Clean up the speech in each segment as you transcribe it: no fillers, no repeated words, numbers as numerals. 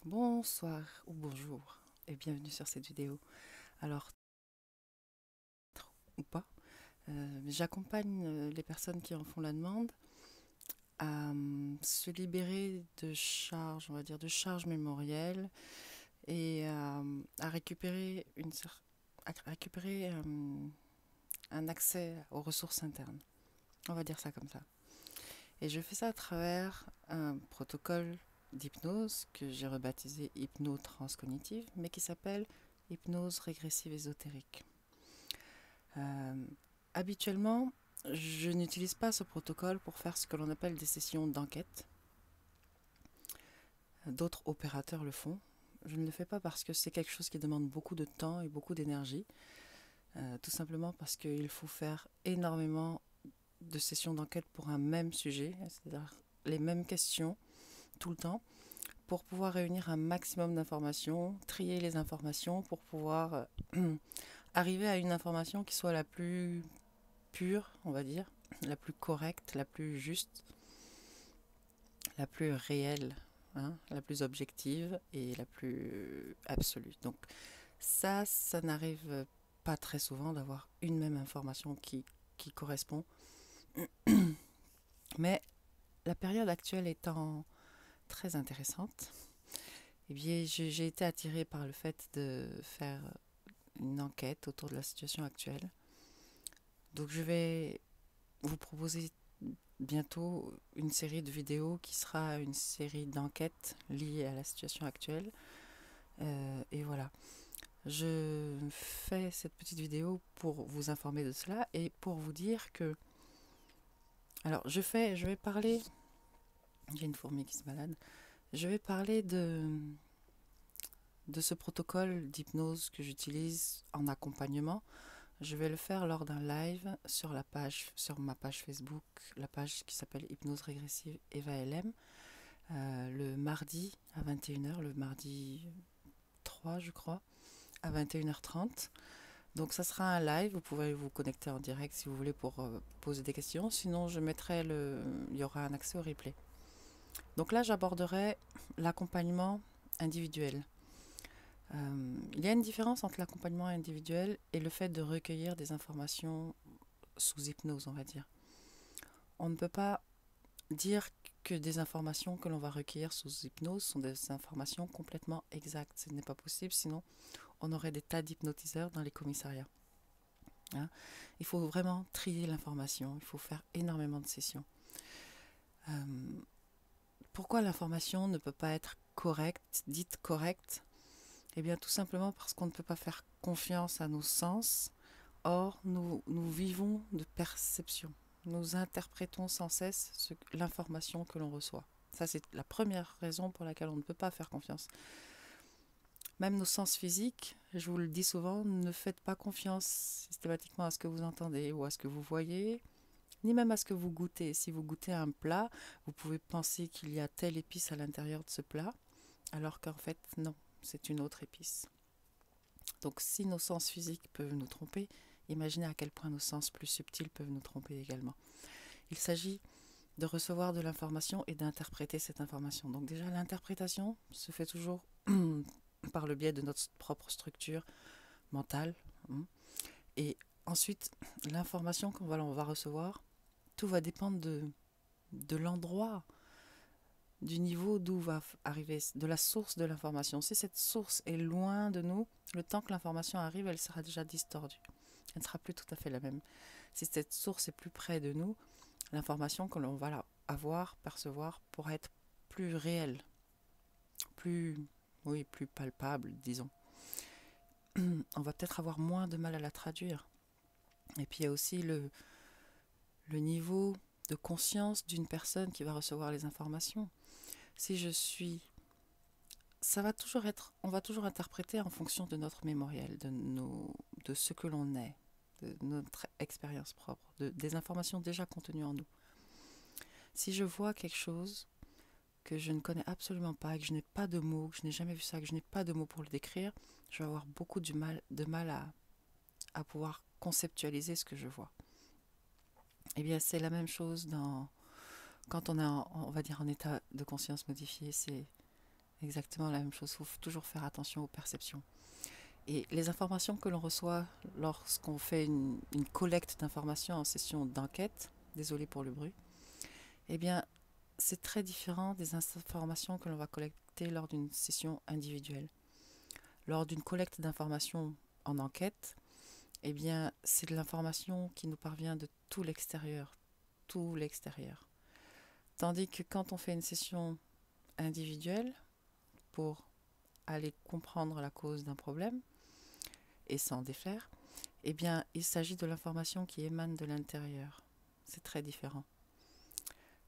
Bonsoir ou bonjour et bienvenue sur cette vidéo. Alors, ou pas, j'accompagne les personnes qui en font la demande à se libérer de charges, on va dire, de charges mémorielles et à récupérer, un accès aux ressources internes. On va dire ça comme ça. Et je fais ça à travers un protocole d'hypnose que j'ai rebaptisé hypno-transcognitive, mais qui s'appelle hypnose régressive ésotérique. Euh, Habituellement, je n'utilise pas ce protocole pour faire ce que l'on appelle des sessions d'enquête. D'autres opérateurs le font. Je ne le fais pas parce que c'est quelque chose qui demande beaucoup de temps et beaucoup d'énergie. Tout simplement parce qu'il faut faire énormément de sessions d'enquête pour un même sujet, c'est-à-dire les mêmes questions tout le temps, pour pouvoir réunir un maximum d'informations, trier les informations pour pouvoir arriver à une information qui soit la plus pure, on va dire, la plus correcte, la plus juste, la plus réelle, hein, la plus objective et la plus absolue. Donc ça n'arrive pas très souvent d'avoir une même information qui correspond. Mais la période actuelle étant très intéressante, eh bien, j'ai été attirée par le fait de faire une enquête autour de la situation actuelle. Donc je vais vous proposer bientôt une série de vidéos qui sera une série d'enquêtes liées à la situation actuelle. Et voilà, je fais cette petite vidéo pour vous informer de cela et pour vous dire que... Alors, je vais parler... Il y a une fourmi qui se balade. Je vais parler de ce protocole d'hypnose que j'utilise en accompagnement. Je vais le faire lors d'un live sur ma page Facebook, la page qui s'appelle Hypnose régressive Eva LM, le mardi à 21h, le mardi 3 je crois, à 21h30. Donc ça sera un live, vous pouvez vous connecter en direct si vous voulez pour poser des questions, sinon il y aura un accès au replay. Donc là j'aborderai l'accompagnement individuel. Il y a une différence entre l'accompagnement individuel et le fait de recueillir des informations sous hypnose, on va dire. On ne peut pas dire que des informations que l'on va recueillir sous hypnose sont des informations complètement exactes. Ce n'est pas possible, sinon on aurait des tas d'hypnotiseurs dans les commissariats. Hein. Il faut vraiment trier l'information, il faut faire énormément de sessions. Pourquoi l'information ne peut pas être correcte, dite correcte? Eh bien tout simplement parce qu'on ne peut pas faire confiance à nos sens. Or, nous vivons de perception. Nous interprétons sans cesse l'information que l'on reçoit. Ça, c'est la première raison pour laquelle on ne peut pas faire confiance. Même nos sens physiques, je vous le dis souvent, ne faites pas confiance systématiquement à ce que vous entendez ou à ce que vous voyez, ni même à ce que vous goûtez. Si vous goûtez un plat, vous pouvez penser qu'il y a telle épice à l'intérieur de ce plat, alors qu'en fait, non, c'est une autre épice. Donc si nos sens physiques peuvent nous tromper, imaginez à quel point nos sens plus subtils peuvent nous tromper également. Il s'agit de recevoir de l'information et d'interpréter cette information. Donc déjà, l'interprétation se fait toujours par le biais de notre propre structure mentale. Et ensuite, l'information qu'on va recevoir, tout va dépendre de l'endroit, du niveau d'où va arriver, de la source de l'information. Si cette source est loin de nous, le temps que l'information arrive, elle sera déjà distordue. Elle ne sera plus tout à fait la même. Si cette source est plus près de nous, l'information que l'on va avoir, percevoir, pourra être plus réelle, plus, oui, plus palpable, disons. On va peut-être avoir moins de mal à la traduire. Et puis il y a aussi le niveau de conscience d'une personne qui va recevoir les informations. Si je suis... on va toujours interpréter en fonction de notre mémoriel, de ce que l'on est, de notre expérience propre, des informations déjà contenues en nous. Si je vois quelque chose que je ne connais absolument pas, que je n'ai pas de mots, que je n'ai jamais vu ça, que je n'ai pas de mots pour le décrire, je vais avoir beaucoup de mal à pouvoir conceptualiser ce que je vois. Eh bien, c'est la même chose quand on est, on va dire, en état de conscience modifié. exactement la même chose. Il faut toujours faire attention aux perceptions. Et les informations que l'on reçoit lorsqu'on fait une collecte d'informations en session d'enquête, désolé pour le bruit, eh bien, c'est très différent des informations que l'on va collecter lors d'une session individuelle. Lors d'une collecte d'informations en enquête, eh bien, c'est de l'information qui nous parvient de tout l'extérieur, tout l'extérieur. Tandis que quand on fait une session individuelle pour aller comprendre la cause d'un problème et s'en défaire, eh bien, il s'agit de l'information qui émane de l'intérieur. C'est très différent.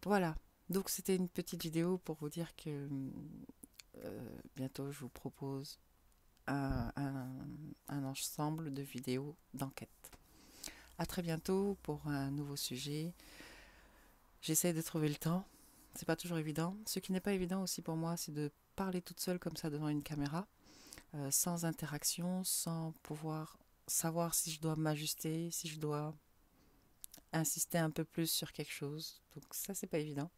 Voilà. Donc, c'était une petite vidéo pour vous dire que bientôt, je vous propose un ensemble de vidéos d'enquête. À très bientôt pour un nouveau sujet. J'essaie de trouver le temps. C'est pas toujours évident. Ce qui n'est pas évident aussi pour moi, c'est de parler toute seule comme ça devant une caméra, sans interaction, sans pouvoir savoir si je dois m'ajuster, si je dois insister un peu plus sur quelque chose. Donc ça, c'est pas évident.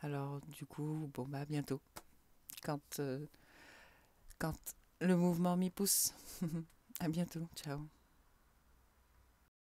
Alors du coup, bon bah à bientôt. Quand, quand le mouvement m'y pousse. À bientôt. Ciao.